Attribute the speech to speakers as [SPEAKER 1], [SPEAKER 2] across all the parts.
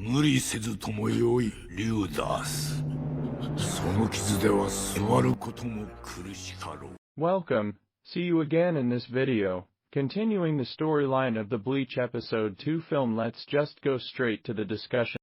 [SPEAKER 1] 無理せずともよい、Ludass。その傷では座ることも苦しかろう。
[SPEAKER 2] Welcome, see you again in this video. Continuing the storyline of the Bleach episode 2 film, let's just go straight to the discussion.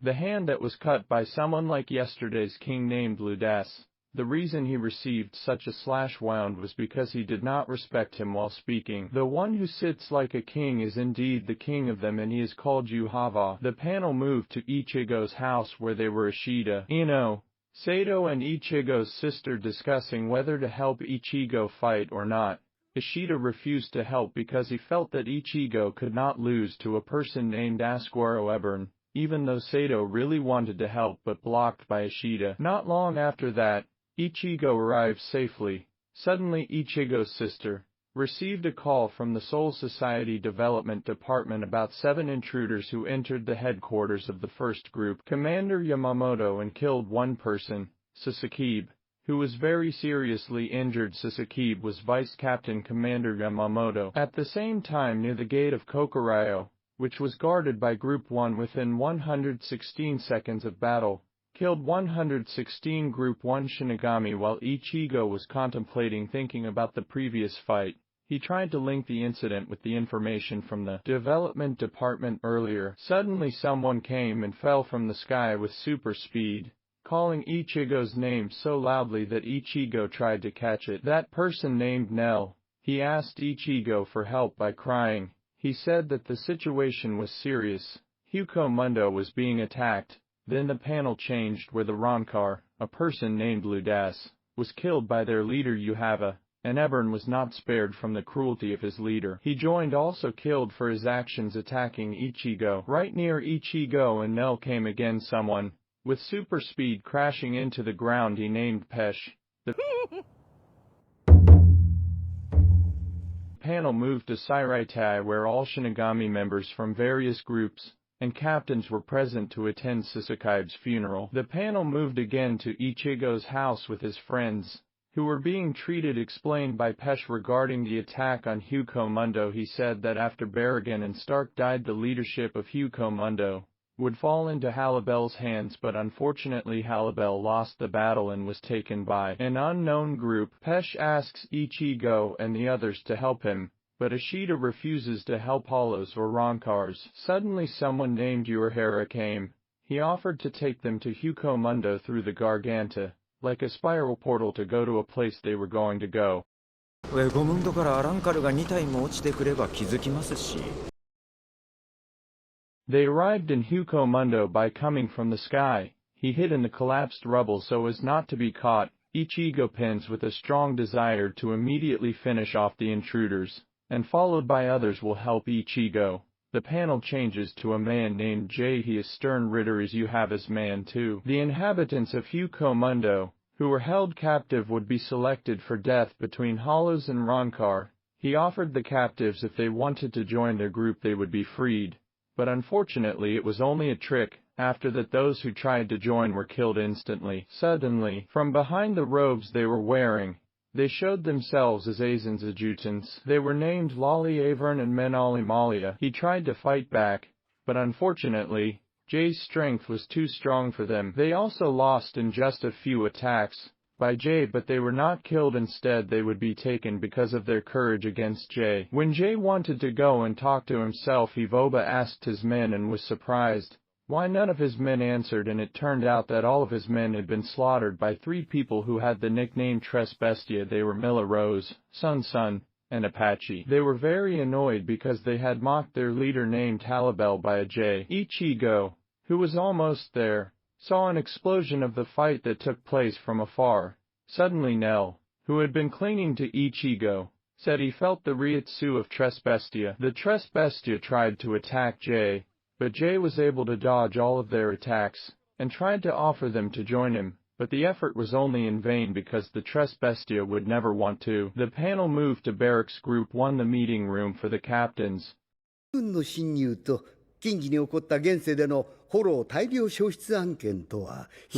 [SPEAKER 2] The hand that was cut by someone like yesterday's king named Ludass. The reason he received such a slash wound was because he did not respect him while speaking. The one who sits like a king is indeed the king of them, and he is called Yuhavaa. The panel moved to Ichigo's house where they were Ishida, Inoe, Sado and Ichigo's sister discussing whether to help Ichigo fight or not. Ishida refused to help because he felt that Ichigo could not lose to a person named Asguaro Ebern, even though Sado really wanted to help but blocked by Ishida. Not long after that, Ichigo arrived safely. Suddenly Ichigo's sister received a call from the Soul Society Development Department about 7 intruders who entered the headquarters of the first group, Commander Yamamoto, and killed one person, Sasakib, who was very seriously injured. Sasakib was Vice Captain Commander Yamamoto. At the same time, near the gate of Kokurayo, which was guarded by Group 1 within 116 seconds of battle, killed 116 Group 1 Shinigami while Ichigo was contemplating thinking about the previous fight. He tried to link the incident with the information from the development department earlier. Suddenly someone came and fell from the sky with super speed, calling Ichigo's name so loudly that Ichigo tried to catch it. That person named Nell. He asked Ichigo for help by crying. He said that the situation was serious. Huko was being attacked. Then the panel changed where the Ronkar, a person named Ludass, was killed by their leader Yuhavaa, and Ebern was not spared from the cruelty of his leader. He joined also killed for his actions attacking Ichigo. Right near Ichigo and Nell came again someone, with super speed crashing into the ground he named Pesh. The panel moved to Siraitai where all Shinigami members from various groups and captains were present to attend Sasakib's funeral. The panel moved again to Ichigo's house with his friends, who were being treated. Explained by Pesh regarding the attack on Huko. He said that after Baragan and Stark died, the leadership of Huko would fall into Halibel's hands, but unfortunately Halibel lost the battle and was taken by an unknown group. Pesh asks Ichigo and the others to help him, but Ishida refuses to help Hollows or Ronkars. Suddenly someone named Yuhavaa came. He offered to take them to Huko through the Garganta, like a spiral portal to go to a place they were going to go. They arrived in Huko by coming from the sky. He hid in the collapsed rubble so as not to be caught. Ichigo pins with a strong desire to immediately finish off the intruders, and followed by others will help Ichigo. The panel changes to a man named Jay. He is Stern Ritter is Yuhavaa's man too. The inhabitants of Huko who were held captive would be selected for death between Hollows and Ronkar. He offered the captives if they wanted to join their group they would be freed, but unfortunately it was only a trick. After that those who tried to join were killed instantly. Suddenly, from behind the robes they were wearing, they showed themselves as Aizen's adjutants. They were named Lolly Avern and Menali Malia. He tried to fight back, but unfortunately, Jay's strength was too strong for them. They also lost in just a few attacks by Jay, but they were not killed. Instead they would be taken because of their courage against Jay. When Jay wanted to go and talk to himself, Yuhavaa asked his men and was surprised why none of his men answered, and it turned out that all of his men had been slaughtered by 3 people who had the nickname Tres Bestia. They were Mila Rose, Sun, and Apache. They were very annoyed because they had mocked their leader named Halibel by a J. Ichigo, who was almost there, saw an explosion of the fight that took place from afar. Suddenly Nell, who had been clinging to Ichigo, said he felt the Ryutsu of Tres Bestia. The Tres Bestia tried to attack Jay, but Jay was able to dodge all of their attacks, and tried to offer them to join him, but the effort was only in vain because the Tres Bestia would never want to. The panel moved to Barracks Group 1, the meeting room for the captains, who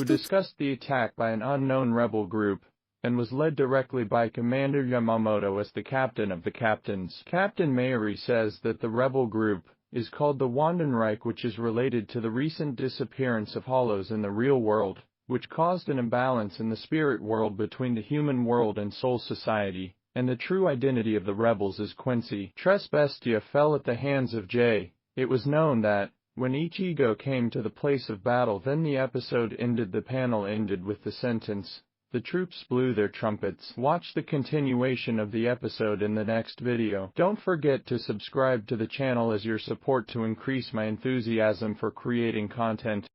[SPEAKER 2] discussed the attack by an unknown rebel group, and was led directly by Commander Yamamoto as the captain of the captains. Captain Mayuri says that the rebel group is called the Wandenreich, which is related to the recent disappearance of hollows in the real world, which caused an imbalance in the spirit world between the human world and soul society, and the true identity of the rebels is Quincy. Tres Bestia fell at the hands of Jay. It was known that, when Ichigo came to the place of battle, then the episode ended. The panel ended with the sentence, "The troops blew their trumpets." Watch the continuation of the episode in the next video. Don't forget to subscribe to the channel as your support to increase my enthusiasm for creating content.